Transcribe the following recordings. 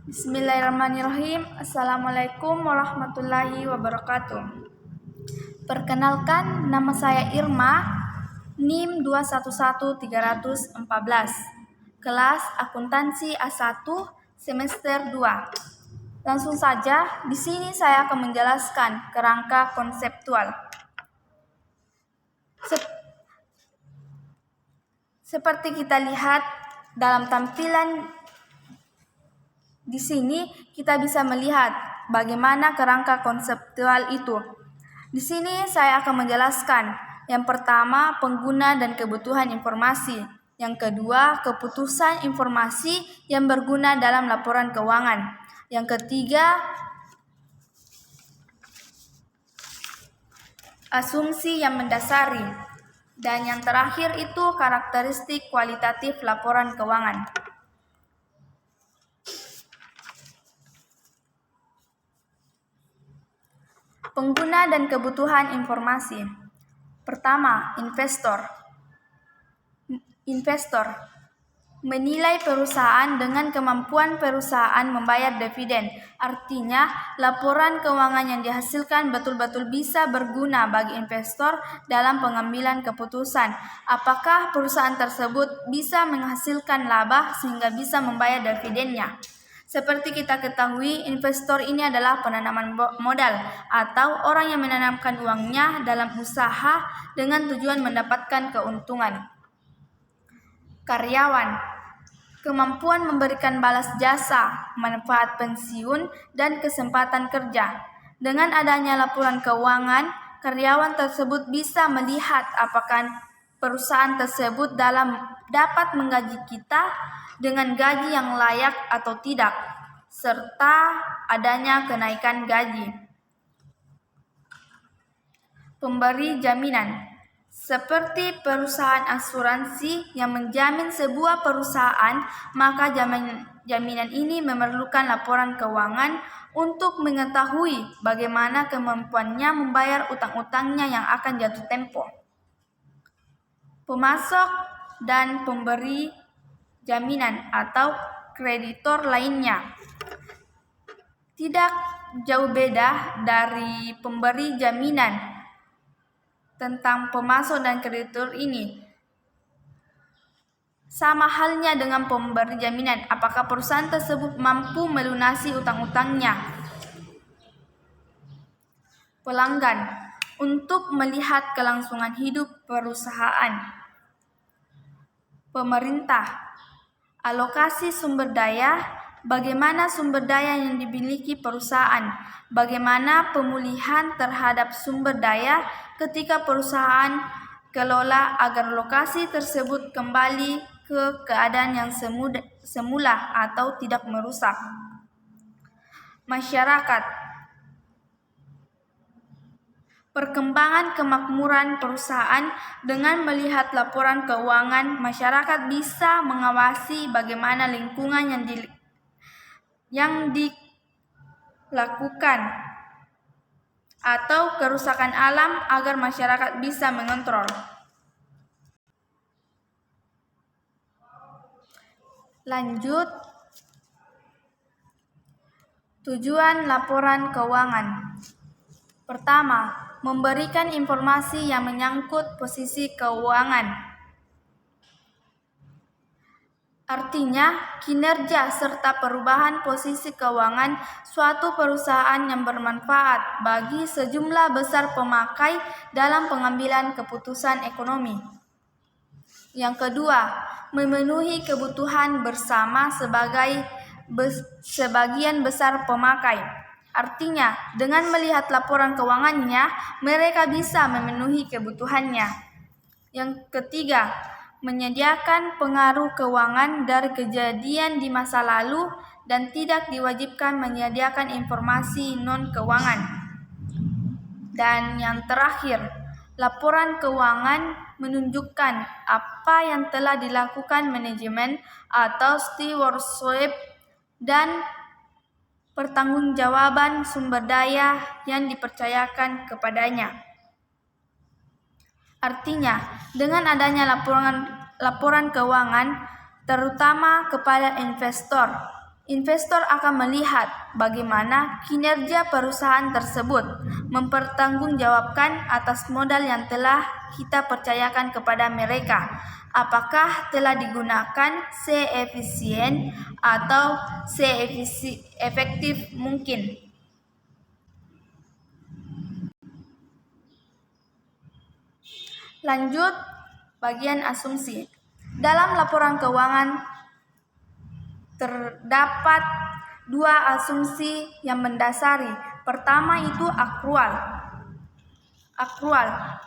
Bismillahirrahmanirrahim. Assalamualaikum warahmatullahi wabarakatuh. Perkenalkan, nama saya Irma, NIM 211314, kelas akuntansi A1 semester 2. Langsung saja, di sini saya akan menjelaskan kerangka konseptual. Seperti kita lihat dalam tampilan di sini, kita bisa melihat bagaimana kerangka konseptual itu. Di sini saya akan menjelaskan yang pertama, pengguna dan kebutuhan informasi. Yang kedua, keputusan informasi yang berguna dalam laporan keuangan. Yang ketiga, asumsi yang mendasari. Dan yang terakhir itu karakteristik kualitatif laporan keuangan. Pengguna dan kebutuhan informasi. Pertama, investor. Investor menilai perusahaan dengan kemampuan perusahaan membayar dividen. Artinya, laporan keuangan yang dihasilkan betul-betul bisa berguna bagi investor dalam pengambilan keputusan. Apakah perusahaan tersebut bisa menghasilkan laba sehingga bisa membayar dividennya? Seperti kita ketahui, investor ini adalah penanaman modal atau orang yang menanamkan uangnya dalam usaha dengan tujuan mendapatkan keuntungan. Karyawan, kemampuan memberikan balas jasa, manfaat pensiun, dan kesempatan kerja. Dengan adanya laporan keuangan, karyawan tersebut bisa melihat apakah perusahaan tersebut dapat menggaji kita dengan gaji yang layak atau tidak, serta adanya kenaikan gaji. Pemberi jaminan, seperti perusahaan asuransi yang menjamin sebuah perusahaan, maka jaminan ini memerlukan laporan keuangan untuk mengetahui bagaimana kemampuannya membayar utang-utangnya yang akan jatuh tempo. Pemasok dan pemberi jaminan atau kreditor lainnya tidak jauh beda dari pemberi jaminan. Tentang pemasok dan kreditor ini, sama halnya dengan pemberi jaminan, apakah perusahaan tersebut mampu melunasi utang-utangnya. Pelanggan, untuk melihat kelangsungan hidup perusahaan. Pemerintah, alokasi sumber daya, bagaimana sumber daya yang dimiliki perusahaan, bagaimana pemulihan terhadap sumber daya ketika perusahaan kelola agar lokasi tersebut kembali ke keadaan yang semula atau tidak merusak. Masyarakat, perkembangan kemakmuran perusahaan. Dengan melihat laporan keuangan, masyarakat bisa mengawasi bagaimana lingkungan yang dilakukan atau kerusakan alam agar masyarakat bisa mengontrol. Lanjut, tujuan laporan keuangan. Pertama, memberikan informasi yang menyangkut posisi keuangan. Artinya, kinerja serta perubahan posisi keuangan suatu perusahaan yang bermanfaat bagi sejumlah besar pemakai dalam pengambilan keputusan ekonomi. Yang kedua, memenuhi kebutuhan bersama sebagian besar pemakai. Artinya, dengan melihat laporan keuangannya, mereka bisa memenuhi kebutuhannya. Yang ketiga, menyediakan pengaruh keuangan dari kejadian di masa lalu dan tidak diwajibkan menyediakan informasi non-keuangan. Dan yang terakhir, laporan keuangan menunjukkan apa yang telah dilakukan manajemen atau stewardship dan pertanggungjawaban sumber daya yang dipercayakan kepadanya. Artinya, dengan adanya laporan keuangan, terutama kepada investor, Investor akan melihat bagaimana kinerja perusahaan tersebut, mempertanggungjawabkan atas modal yang telah kita percayakan kepada mereka, apakah telah digunakan seefisien atau seefektif mungkin. Lanjut, bagian asumsi. Dalam laporan keuangan terdapat dua asumsi yang mendasari. Pertama itu akrual.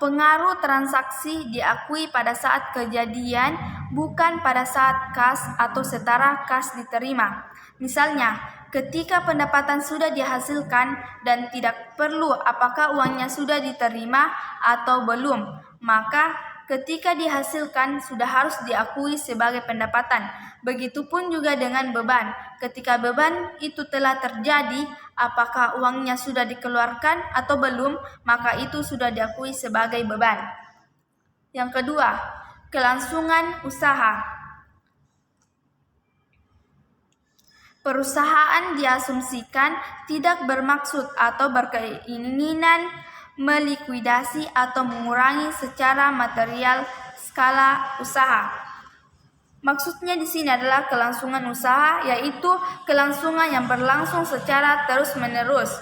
Pengaruh transaksi diakui pada saat kejadian, bukan pada saat kas atau setara kas diterima. Misalnya, ketika pendapatan sudah dihasilkan dan tidak perlu apakah uangnya sudah diterima atau belum, maka ketika dihasilkan sudah harus diakui sebagai pendapatan. Begitupun juga dengan beban. Ketika beban itu telah terjadi, apakah uangnya sudah dikeluarkan atau belum, maka itu sudah diakui sebagai beban. Yang kedua, kelangsungan usaha. Perusahaan diasumsikan tidak bermaksud atau berkeinginan melikuidasi atau mengurangi secara material skala usaha. Maksudnya di sini adalah kelangsungan usaha, yaitu kelangsungan yang berlangsung secara terus-menerus.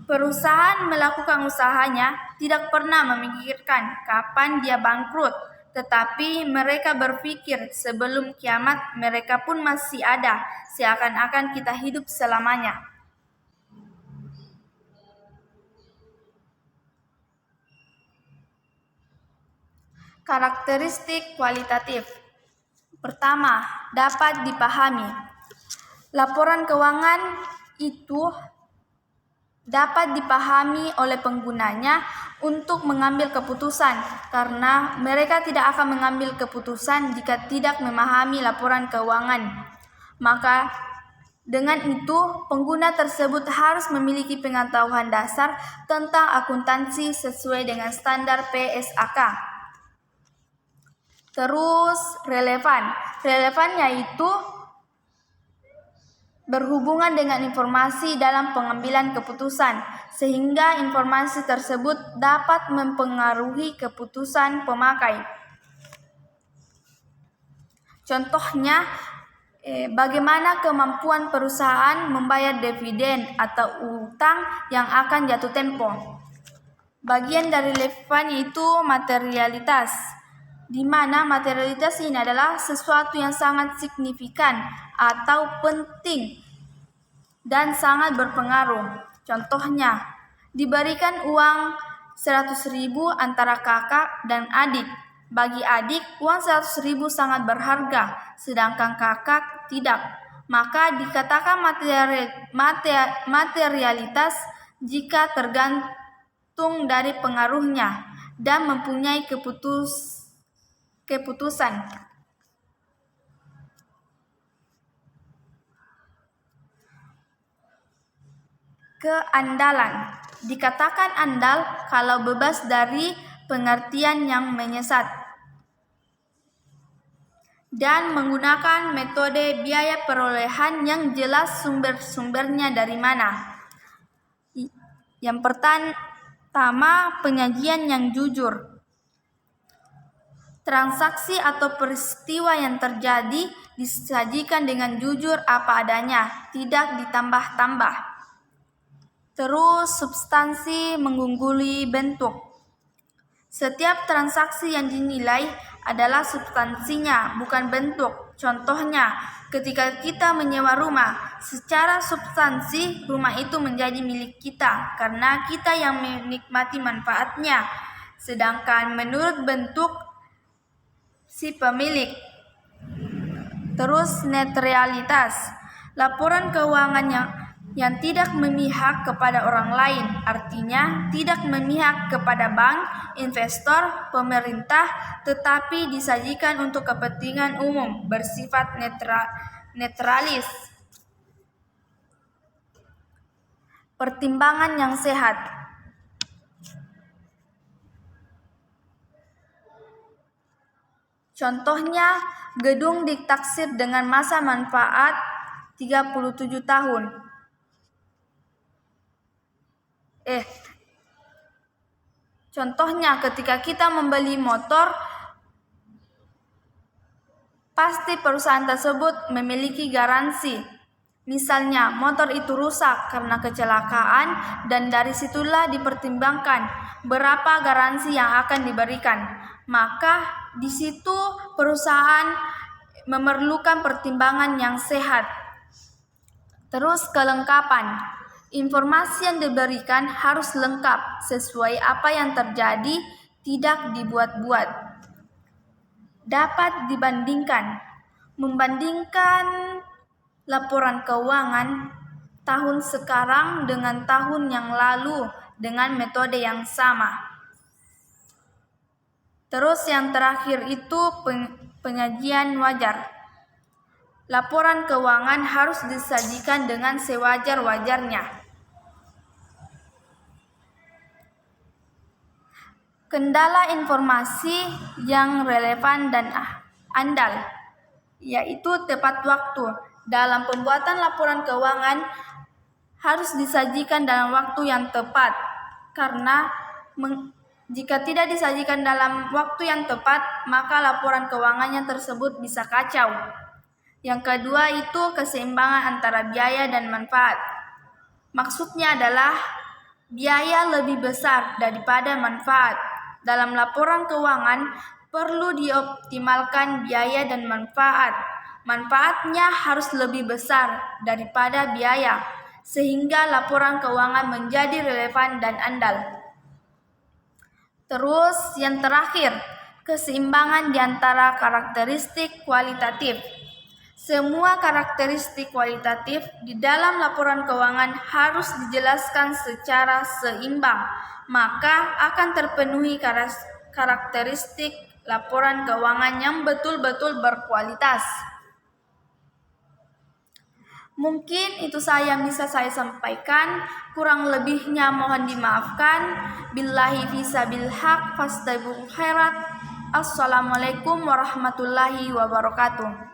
Perusahaan melakukan usahanya tidak pernah memikirkan kapan dia bangkrut, tetapi mereka berpikir sebelum kiamat mereka pun masih ada, seakan-akan kita hidup selamanya. Karakteristik kualitatif. Pertama, dapat dipahami. Laporan keuangan itu dapat dipahami oleh penggunanya untuk mengambil keputusan, karena mereka tidak akan mengambil keputusan jika tidak memahami laporan keuangan. Maka dengan itu, pengguna tersebut harus memiliki pengetahuan dasar tentang akuntansi sesuai dengan standar PSAK. Terus relevan yaitu berhubungan dengan informasi dalam pengambilan keputusan, sehingga informasi tersebut dapat mempengaruhi keputusan pemakai. Contohnya, bagaimana kemampuan perusahaan membayar dividen atau utang yang akan jatuh tempo. Bagian dari relevan yaitu materialitas, di mana materialitas ini adalah sesuatu yang sangat signifikan atau penting dan sangat berpengaruh. Contohnya, diberikan uang 100.000 antara kakak dan adik. Bagi adik, uang 100.000 sangat berharga, sedangkan kakak tidak. Maka dikatakan materialitas jika tergantung dari pengaruhnya dan mempunyai keputusan. Keandalan. Dikatakan andal kalau bebas dari pengertian yang menyesat dan menggunakan metode biaya perolehan yang jelas sumber-sumbernya dari mana. Yang pertama, penyajian yang jujur. Transaksi atau peristiwa yang terjadi disajikan dengan jujur apa adanya, tidak ditambah-tambah. Terus, substansi mengungguli bentuk. Setiap transaksi yang dinilai adalah substansinya, bukan bentuk. Contohnya, ketika kita menyewa rumah, secara substansi rumah itu menjadi milik kita karena kita yang menikmati manfaatnya. Sedangkan menurut bentuk si pemilik. Terus netralitas. Laporan keuangan yang tidak memihak kepada orang lain, artinya tidak memihak kepada bank, investor, pemerintah, tetapi disajikan untuk kepentingan umum, bersifat netralis. Pertimbangan yang sehat. Contohnya, gedung ditaksir dengan masa manfaat 37 tahun. Contohnya ketika kita membeli motor, pasti perusahaan tersebut memiliki garansi. Misalnya motor itu rusak karena kecelakaan, dan dari situlah dipertimbangkan berapa garansi yang akan diberikan. Maka di situ perusahaan memerlukan pertimbangan yang sehat. Terus kelengkapan. Informasi yang diberikan harus lengkap sesuai apa yang terjadi, tidak dibuat-buat. Dapat dibandingkan. Membandingkan laporan keuangan tahun sekarang dengan tahun yang lalu dengan metode yang sama. Terus yang terakhir itu penyajian wajar. Laporan keuangan harus disajikan dengan sewajar-wajarnya. Kendala informasi yang relevan dan andal, yaitu tepat waktu. Dalam pembuatan laporan keuangan harus disajikan dalam waktu yang tepat, karena jika tidak disajikan dalam waktu yang tepat, maka laporan keuangannya tersebut bisa kacau. Yang kedua itu keseimbangan antara biaya dan manfaat. Maksudnya adalah biaya lebih besar daripada manfaat. Dalam laporan keuangan perlu dioptimalkan biaya dan manfaat. Manfaatnya harus lebih besar daripada biaya, sehingga laporan keuangan menjadi relevan dan andal. Terus yang terakhir, keseimbangan di antara karakteristik kualitatif. Semua karakteristik kualitatif di dalam laporan keuangan harus dijelaskan secara seimbang, maka akan terpenuhi karakteristik laporan keuangan yang betul-betul berkualitas. Mungkin itu yang bisa saya sampaikan, kurang lebihnya mohon dimaafkan. Billahi fisabil haq fastabul khairat. Assalamualaikum warahmatullahi wabarakatuh.